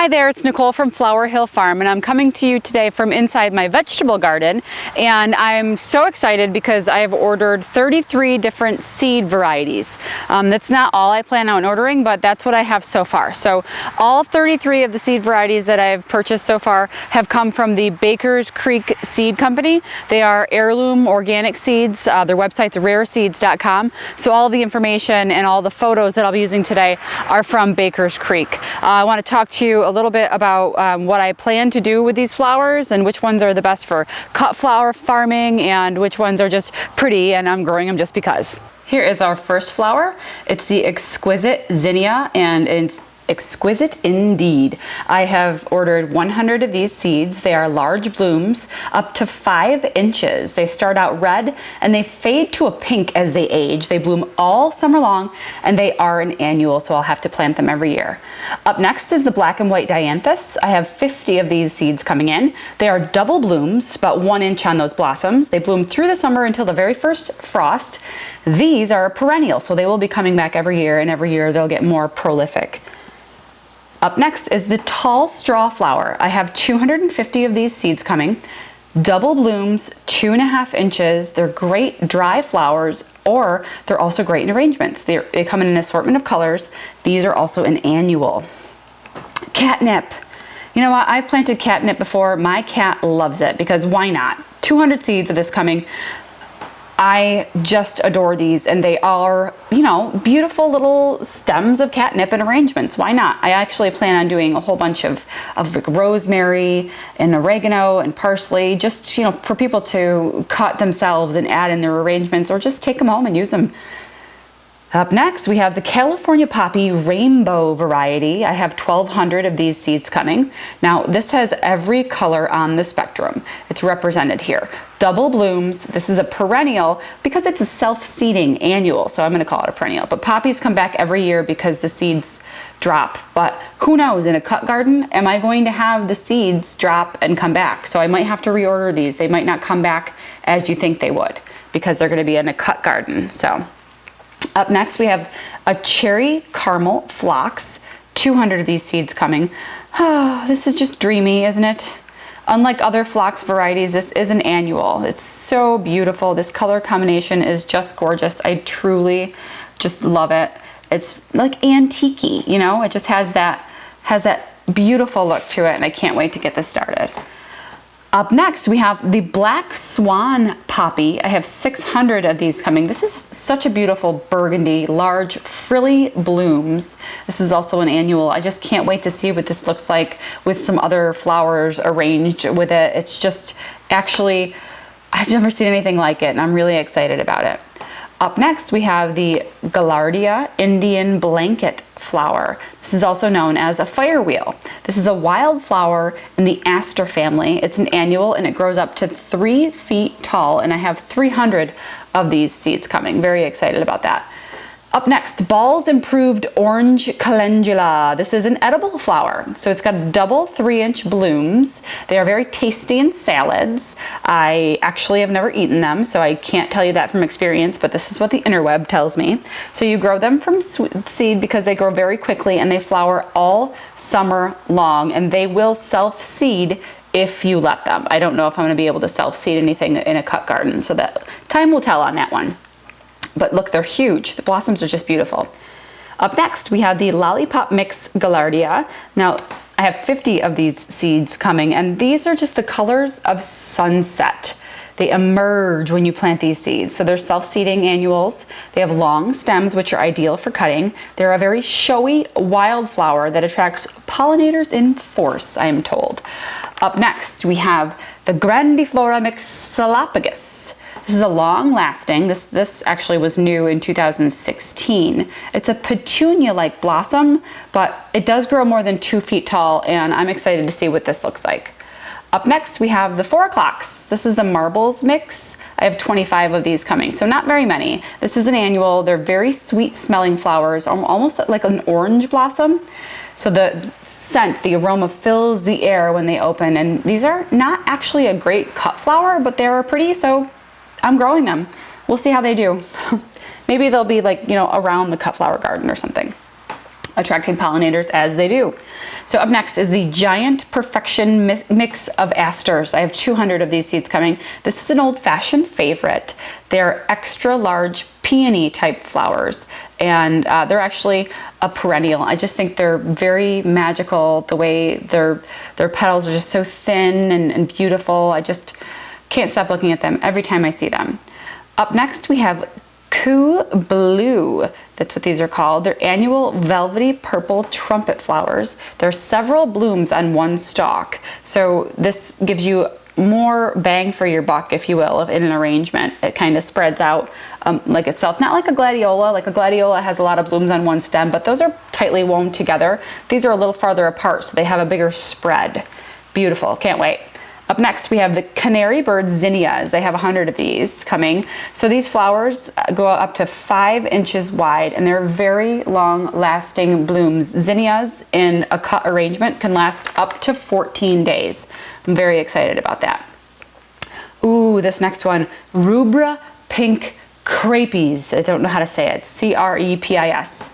Hi there, it's Nicole from Flower Hill Farm, and I'm coming to you today from inside my vegetable garden, and I'm so excited because I have ordered 33 different seed varieties. That's not all I plan on ordering, but that's what I have so far. So all 33 of the seed varieties that I've purchased so far have come from the Baker's Creek Seed Company. They are heirloom organic seeds. Their website's rareseeds.com. So all the information and all the photos that I'll be using today are from Baker's Creek. I want to talk to you a little bit about what I plan to do with these flowers and which ones are the best for cut flower farming and which ones are just pretty and I'm growing them just because. Here is our first flower. It's the Exquisite Zinnia, and it's exquisite indeed. I have ordered 100 of these seeds. They are large blooms up to 5 inches. They start out red and they fade to a pink as they age. They bloom all summer long and they are an annual, so I'll have to plant them every year. Up next is the black and white DIANTHUS. I have 50 of these seeds coming in. They are double blooms, about 1 inch on those blossoms. They bloom through the summer until the very first frost. These are perennial, so they will be coming back every year, and every year they'll get more prolific. Up next is the tall Strawflower. I have 250 of these seeds coming. Double blooms, 2.5 inches. They're great dry flowers, or they're also great in arrangements. They come in an assortment of colors. These are also an annual. Catnip. You know what? I've planted catnip before. My cat loves it because why not? 200 seeds of this coming. I just adore these, and they are, you know, beautiful little stems of catnip and arrangements. Why not? I actually plan on doing a whole bunch of like rosemary and oregano and parsley, just, you know, for people to cut themselves and add in their arrangements, or just take them home and use them. Up next, we have the California Poppy Rainbow variety. I have 1,200 of these seeds coming. Now, this has every color on the spectrum. It's represented here. Double blooms. This is a perennial because it's a self-seeding annual, so I'm going to call it a perennial. But poppies come back every year because the seeds drop. But who knows, in a cut garden, am I going to have the seeds drop and come back? So I might have to reorder these. They might not come back as you think they would because they're going to be in a cut garden. So up next, we have a cherry caramel phlox, 200 of these seeds coming. Oh, this is just dreamy, isn't it? Unlike other phlox varieties, this is an annual. It's so beautiful. This color combination is just gorgeous. I truly just love it. It's like antique-y, you know? It just has that beautiful look to it, and I can't wait to get this started. Up next, we have the Black Swan Poppy. I have 600 of these coming. This is such a beautiful burgundy, large, frilly blooms. This is also an annual. I just can't wait to see what this looks like with some other flowers arranged with it. It's just, actually, I've never seen anything like it, and I'm really excited about it. Up next, we have the GAILLARDIA Indian Blanket flower. This is also known as a fire wheel. This is a wild flower in the aster family. It's an annual and it grows up to 3 feet tall, and I have 300 of these seeds coming. Very excited about that. Up next, Ball's Improved Orange Calendula. This is an edible flower. So it's got double 3-inch blooms. They are very tasty in salads. I actually have never eaten them, so I can't tell you that from experience, but this is what the interweb tells me. So you grow them from seed because they grow very quickly and they flower all summer long, and they will self-seed if you let them. I don't know if I'm gonna be able to self-seed anything in a cut garden, so that time will tell on that one. But look, they're huge. The blossoms are just beautiful. Up next, we have the Lollipop Mix GAILLARDIA. Now, I have 50 of these seeds coming, and these are just the colors of sunset. They emerge when you plant these seeds. So they're self-seeding annuals. They have long stems, which are ideal for cutting. They're a very showy wildflower that attracts pollinators in force, I am told. Up next, we have the GRANDIFLORA Mix Salpiglossis. This is a long-lasting, this actually was new in 2016. It's a petunia-like blossom, but it does grow more than 2 feet tall, and I'm excited to see what this looks like. Up next, we have the 4 o'clocks. This is the Marbles Mix. I have 25 of these coming, so not very many. This is an annual. They're very sweet-smelling flowers, almost like an orange blossom. So the scent, the aroma fills the air when they open, and these are not actually a great cut flower, but they're pretty, so I'm growing them. We'll see how they do. Maybe they'll be like, you know, around the cut flower garden or something. attracting pollinators as they do. So up next is the Giant Perfection Mix of Asters. I have 200 of these seeds coming. This is an old-fashioned favorite. They're extra large peony type flowers, and they're actually a perennial. I just think they're very magical. The way their petals are just so thin and beautiful. I just can't stop looking at them every time I see them. Up next we have Coup Blue. That's what these are called. They're annual velvety purple trumpet flowers. There are several blooms on one stalk. So this gives you more bang for your buck, if you will, in an arrangement. It kind of spreads out like itself. Not like a gladiola. Like a gladiola has a lot of blooms on one stem, but those are tightly woven together. These are a little farther apart, so they have a bigger spread. Beautiful. Can't wait. Up next, we have the Canary Bird Zinnias. I have 100 of these coming. So these flowers go up to 5 inches wide, and they're very long-lasting blooms. Zinnias in a cut arrangement can last up to 14 days. I'm very excited about that. Ooh, this next one, Rubra Pink CREPIS. I don't know how to say it. C-R-E-P-I-S.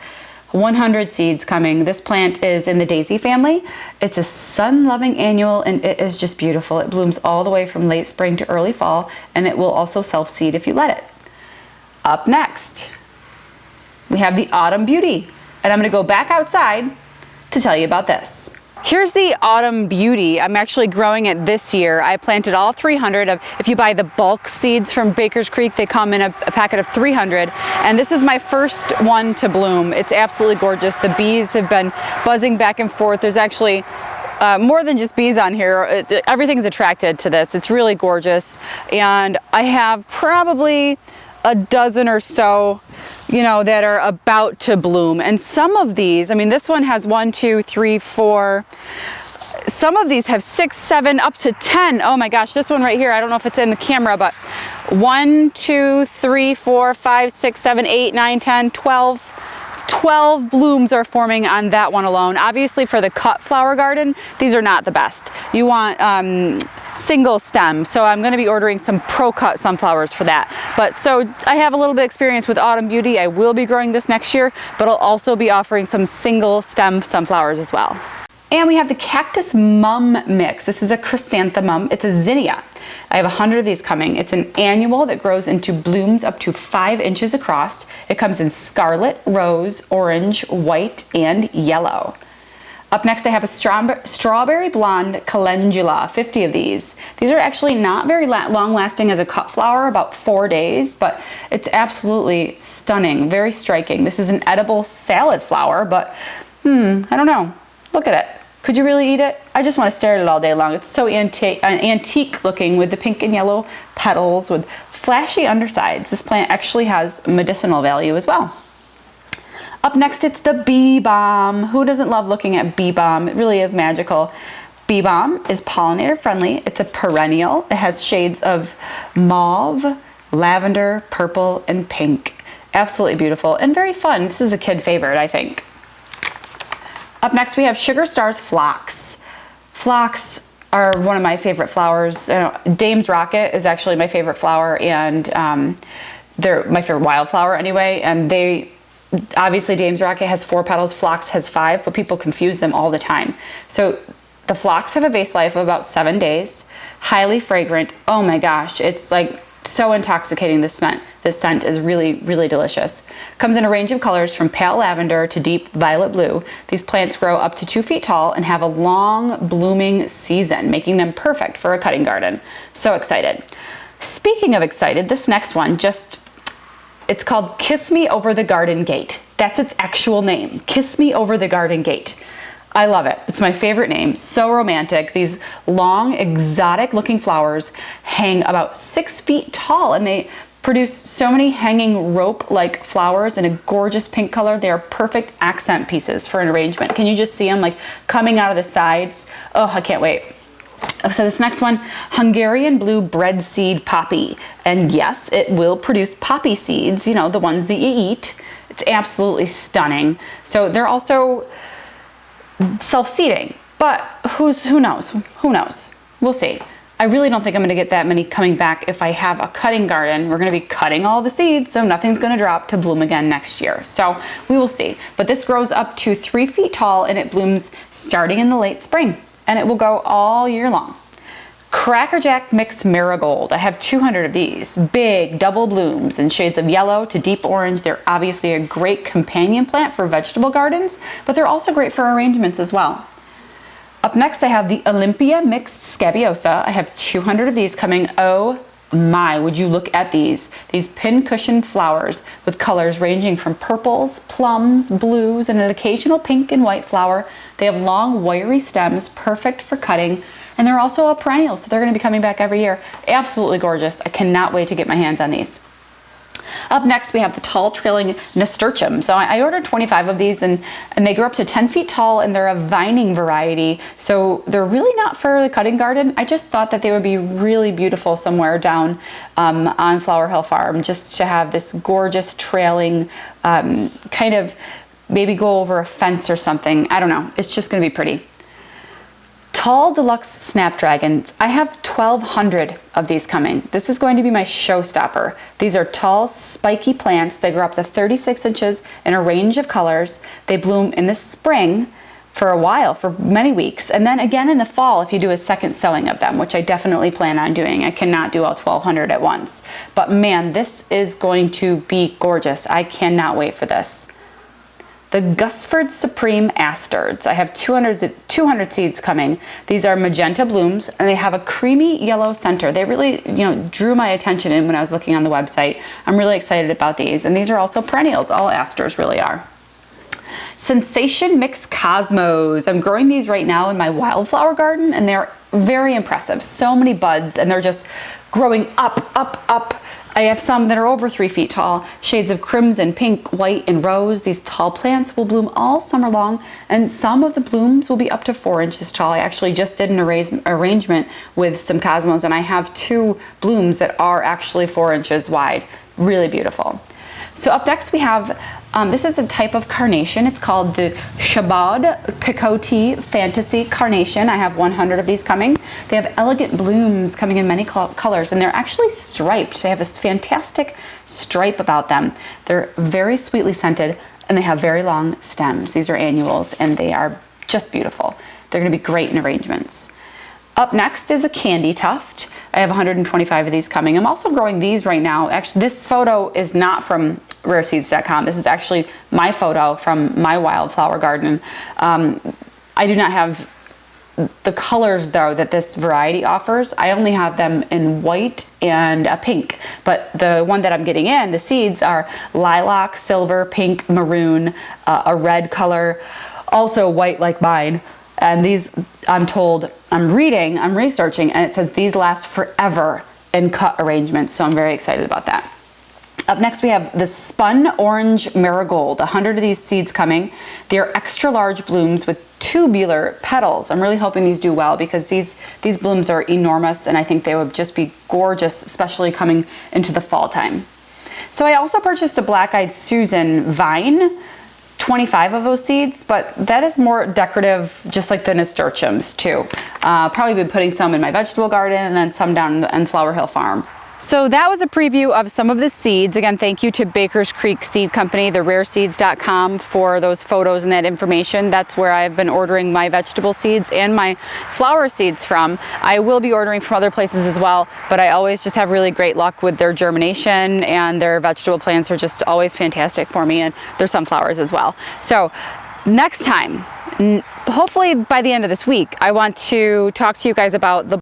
100 seeds coming. This plant is in the daisy family. It's a sun-loving annual, and it is just beautiful. It blooms all the way from late spring to early fall, and it will also self-seed if you let it. Up next, we have the Autumn Beauty, and I'm going to go back outside to tell you about this. Here's the Autumn Beauty. I'm actually growing it this year. I planted all 300 of, if you buy the bulk seeds from Baker's Creek, they come in a packet of 300. And this is my first one to bloom. It's absolutely gorgeous. The bees have been buzzing back and forth. There's actually more than just bees on here. Everything's attracted to this. It's really gorgeous. And I have probably a dozen or so, you know, that are about to bloom. And some of these, I mean, this one has 1, 2, 3, 4. Some of these have 6, 7, up to 10. Oh my gosh, this one right here, I don't know if it's in the camera, but 1, 2, 3, 4, 5, 6, 7, 8, 9, 10, 12. 12 blooms are forming on that one alone. Obviously for the cut flower garden, these are not the best. You want single stem, so I'm going to be ordering some pro cut sunflowers for that. But so I have a little bit of experience with Autumn Beauty. I will be growing this next year, but I'll also be offering some single stem sunflowers as well. And we have the Cactus Mum Mix. This is a chrysanthemum. It's a zinnia. I have 100 of these coming. It's an annual that grows into blooms up to 5 inches across. It comes in scarlet, rose, orange, white, and yellow. Up next, I have a strawberry blonde calendula, 50 of these. These are actually not very long lasting as a cut flower, about 4 days, but it's absolutely stunning, very striking. This is an edible salad flower, but I don't know. Look at it. Could you really eat it? I just want to stare at it all day long. It's so antique looking with the pink and yellow petals with flashy undersides. This plant actually has medicinal value as well. Up next, it's the bee balm. Who doesn't love looking at bee balm? It really is magical. Bee balm is pollinator friendly. It's a perennial. It has shades of mauve, lavender, purple, and pink. Absolutely beautiful and very fun. This is a kid favorite, I think. Up next, we have Sugar Star's Phlox. Phlox are one of my favorite flowers. Dame's Rocket is actually my favorite flower, and they're my favorite wildflower anyway. And obviously Dame's Rocket has 4 petals, Phlox has 5, but people confuse them all the time. So the Phlox have a base life of about 7 days, highly fragrant. Oh my gosh, it's like so intoxicating. This scent is really, really delicious. Comes in a range of colors from pale lavender to deep violet blue. These plants grow up to 2 feet tall and have a long blooming season, making them perfect for a cutting garden. So excited. Speaking of excited, this next one it's called Kiss Me Over the Garden Gate. That's its actual name, Kiss Me Over the Garden Gate. I love it. It's my favorite name. So romantic. These long, exotic looking flowers hang about 6 feet tall, and they produce so many hanging rope-like flowers in a gorgeous pink color. They are perfect accent pieces for an arrangement. Can you just see them like coming out of the sides? Oh, I can't wait. So this next one, Hungarian Blue Breadseed Poppy. And yes, it will produce poppy seeds, you know, the ones that you eat. It's absolutely stunning. So they're also self-seeding, but who knows? Who knows? We'll see. I really don't think I'm gonna get that many coming back if I have a cutting garden. We're gonna be cutting all the seeds, so nothing's gonna drop to bloom again next year. So we will see. But this grows up to 3 feet tall and it blooms starting in the late spring, and it will go all year long. Crackerjack mixed marigold. I have 200 of these. Big double blooms in shades of yellow to deep orange. They're obviously a great companion plant for vegetable gardens, but they're also great for arrangements as well. Up next, I have the Olympia mixed Scabiosa. I have 200 of these coming. Oh my, would you look at these? These pin-cushion flowers with colors ranging from purples, plums, blues, and an occasional pink and white flower. They have long, wiry stems, perfect for cutting, and they're also a perennial, so they're gonna be coming back every year. Absolutely gorgeous. I cannot wait to get my hands on these. Up next, we have the tall trailing nasturtiums. So I ordered 25 of these, and they grow up to 10 feet tall, and they're a vining variety. So they're really not for the cutting garden. I just thought that they would be really beautiful somewhere down on Flower Hill Farm, just to have this gorgeous trailing kind of, maybe go over a fence or something. I don't know. It's just gonna be pretty. Tall deluxe snapdragons. I have 1,200 of these coming. This is going to be my showstopper. These are tall, spiky plants. They grow up to 36 inches in a range of colors. They bloom in the spring for a while, for many weeks, and then again in the fall if you do a second sowing of them, which I definitely plan on doing. I cannot do all 1,200 at once. But man, this is going to be gorgeous. I cannot wait for this. The GUSFORD Supreme Asters. I have 200 seeds coming. These are magenta blooms, and they have a creamy yellow center. They really, drew my attention in when I was looking on the website. I'm really excited about these, and these are also perennials. All asters really are. Sensation Mixed Cosmos. I'm growing these right now in my wildflower garden, and they're very impressive. So many buds, and they're just growing up, up, up. I have some that are over 3 feet tall, shades of crimson, pink, white, and rose. These tall plants will bloom all summer long, and some of the blooms will be up to 4 inches tall. I actually just did an arrangement with some cosmos, and I have 2 blooms that are actually 4 inches wide. Really beautiful. So up next we have, this is a type of carnation. It's called the CHABAUD Cocotte Fantasy Carnation. I have 100 of these coming. They have elegant blooms coming in many colors, and they're actually striped. They have this fantastic stripe about them. They're very sweetly scented, and they have very long stems. These are annuals, and they are just beautiful. They're gonna be great in arrangements. Up next is a CANDYTUFT. I have 125 of these coming. I'm also growing these right now. Actually, this photo is not from rareseeds.com. This is actually my photo from my wildflower garden. I do not have the colors though that this variety offers. I only have them in white and a pink, but the one that I'm getting in, the seeds, are lilac, silver, pink, maroon, a red color, also white like mine. And these, I'm told, I'm researching, and it says these last forever in cut arrangements, so I'm very excited about that. Up next we have the SPUN Orange Marigold. 100 of these seeds coming. They are extra large blooms with tubular petals. I'm really hoping these do well, because these blooms are enormous, and I think they would just be gorgeous, especially coming into the fall time. So I also purchased a Black-Eyed Susan vine. 25 of those seeds, but that is more decorative, just like the nasturtiums too. Probably be putting some in my vegetable garden, and then some down in Flower Hill Farm. So that was a preview of some of the seeds. Again, thank you to Baker's Creek Seed Company, the rareseeds.com, for those photos and that information. That's where I've been ordering my vegetable seeds and my flower seeds from. I will be ordering from other places as well, but I always just have really great luck with their germination, and their vegetable plants are just always fantastic for me, and their sunflowers as well. So next time, hopefully by the end of this week, I want to talk to you guys about the